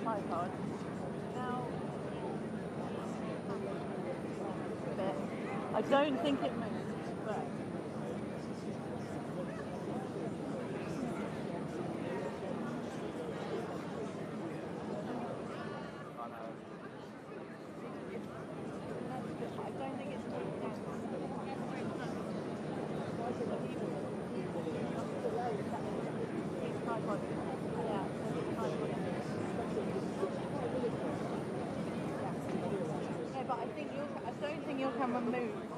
tripod. Now, I don't think it moves, but I don't think it's moved down. Tripod. Yeah, tripod. Yeah, but I don't think your camera moves.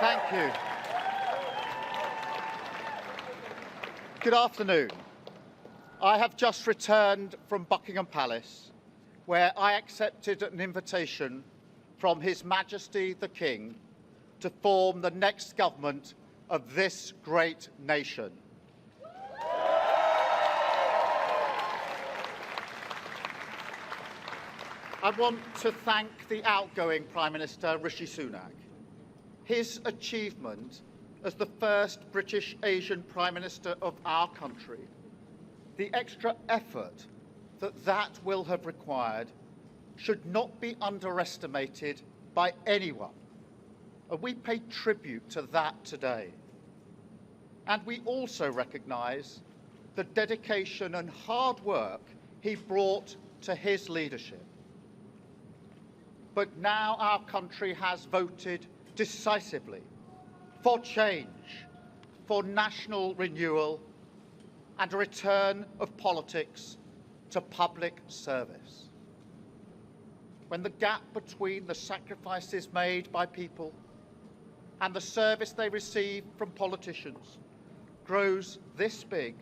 Thank you. Good afternoon. I have just returned from Buckingham Palace, where I accepted an invitation from His Majesty the King to form the next government of this great nation. I want to thank the outgoing Prime Minister, Rishi Sunak. His achievement as the first British Asian Prime Minister of our country, the extra effort that will have required should not be underestimated by anyone. And we pay tribute to that today. And we also recognise the dedication and hard work he brought to his leadership. But now our country has voted decisively for change, for national renewal, and a return of politics to public service. When the gap between the sacrifices made by people and the service they receive from politicians grows this big,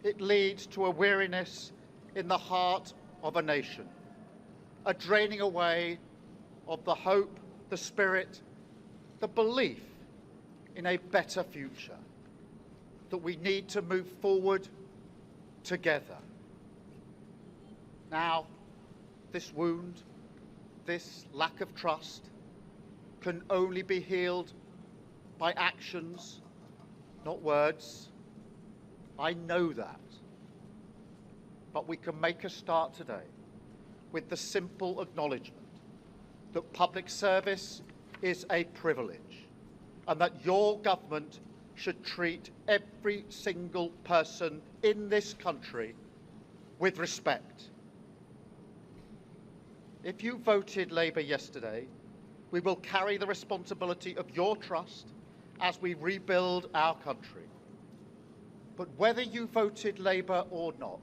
it leads to a weariness in the heart of a nation, a draining away of the hope, the spirit, the belief in a better future, that we need to move forward together. Now, this wound, this lack of trust, can only be healed by actions, not words. I know that. But we can make a start today with the simple acknowledgement that public service is a privilege and that your government should treat every single person in this country with respect. If you voted Labour yesterday, we will carry the responsibility of your trust as we rebuild our country. But whether you voted Labour or not,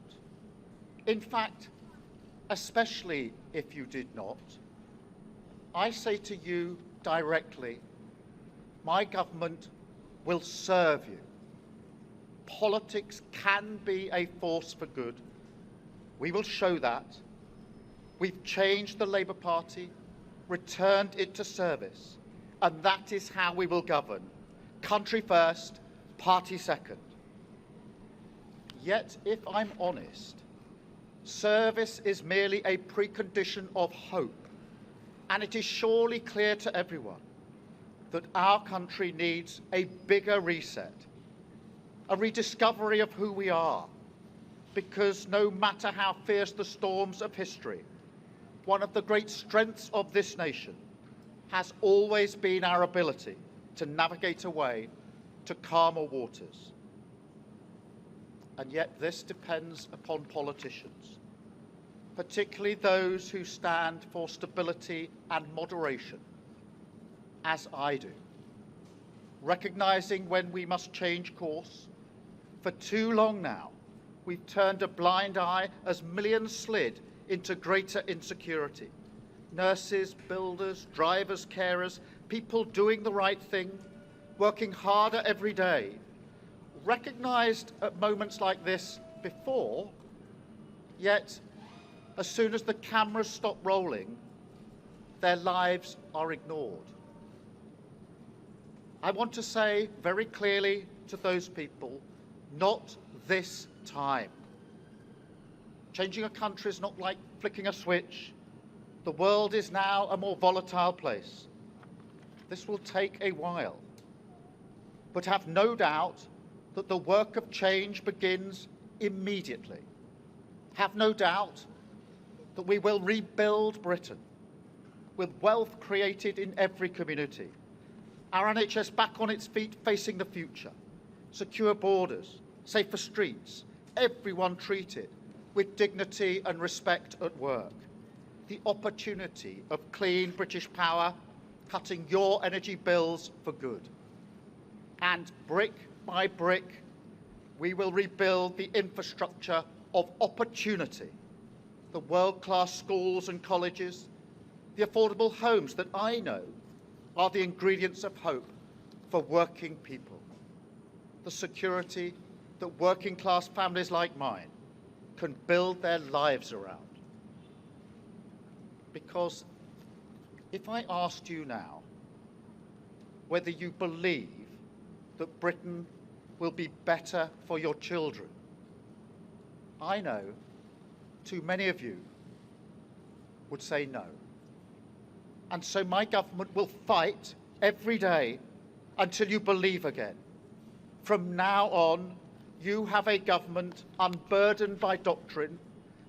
in fact, especially if you did not, I say to you directly, my government will serve you. Politics can be a force for good. We will show that. We've changed the Labour Party, returned it to service, and that is how we will govern. Country first, party second. Yet, if I'm honest, service is merely a precondition of hope, and it is surely clear to everyone that our country needs a bigger reset, a rediscovery of who we are, because no matter how fierce the storms of history, one of the great strengths of this nation has always been our ability to navigate a way to calmer waters. And yet this depends upon politicians, particularly those who stand for stability and moderation, as I do, recognising when we must change course. For too long now, we've turned a blind eye as millions slid into greater insecurity. Nurses, builders, drivers, carers, people doing the right thing, working harder every day, recognised at moments like this before, yet as soon as the cameras stop rolling, their lives are ignored. I want to say very clearly to those people, not this time. Changing a country is not like flicking a switch. The world is now a more volatile place. This will take a while. But have no doubt that the work of change begins immediately. Have no doubt that we will rebuild Britain with wealth created in every community, our NHS back on its feet facing the future, secure borders, safer streets, everyone treated with dignity and respect at work, the opportunity of clean British power cutting your energy bills for good. And brick by brick, we will rebuild the infrastructure of opportunity, the world-class schools and colleges, the affordable homes that I know are the ingredients of hope for working people, the security that working-class families like mine can build their lives around. Because if I asked you now whether you believe that Britain will be better for your children, I know too many of you would say no. And so my government will fight every day until you believe again. From now on, you have a government unburdened by doctrine,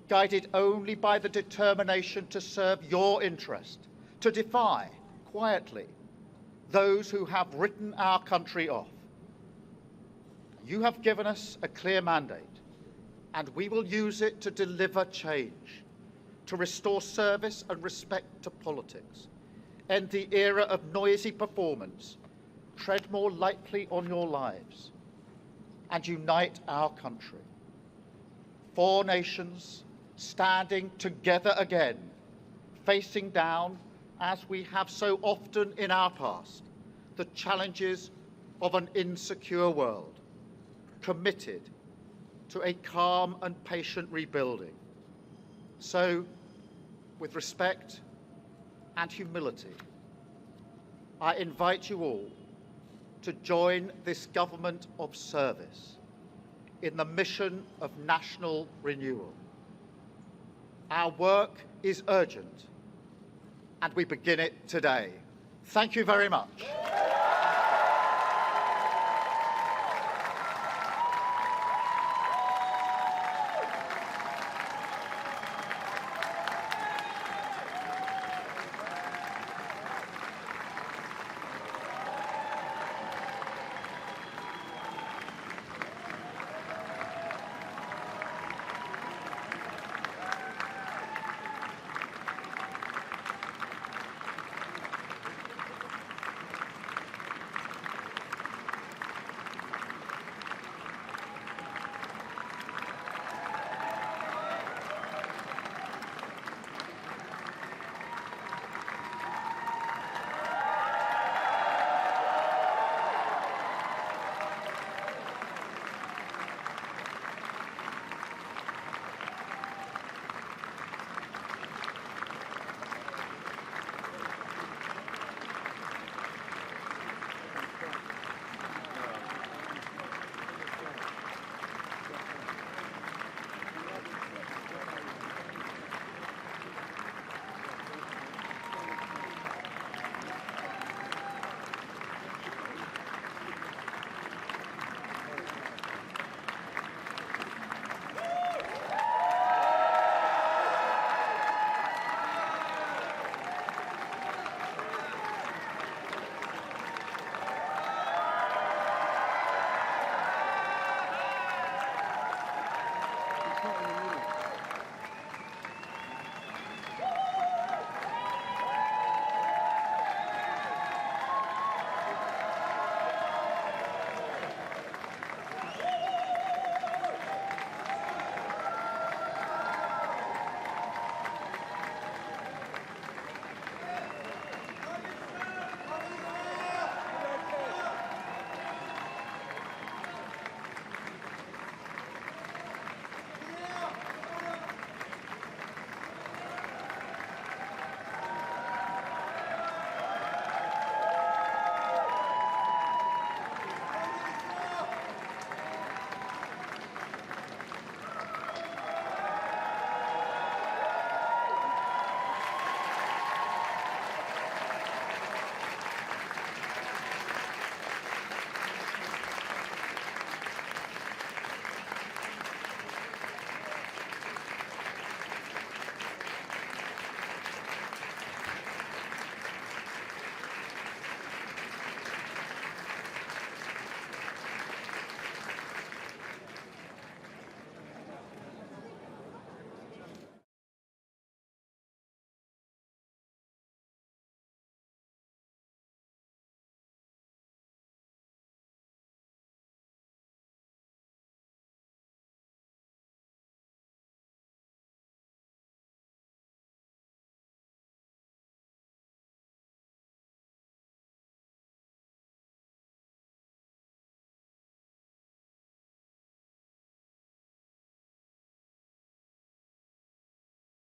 guided only by the determination to serve your interest, to defy, quietly, those who have written our country off. You have given us a clear mandate, and we will use it to deliver change, to restore service and respect to politics, end the era of noisy performance, tread more lightly on your lives, and unite our country. 4 nations standing together again, facing down, as we have so often in our past, the challenges of an insecure world, committed to a calm and patient rebuilding. So, with respect and humility, I invite you all to join this government of service in the mission of national renewal. Our work is urgent, and we begin it today. Thank you very much.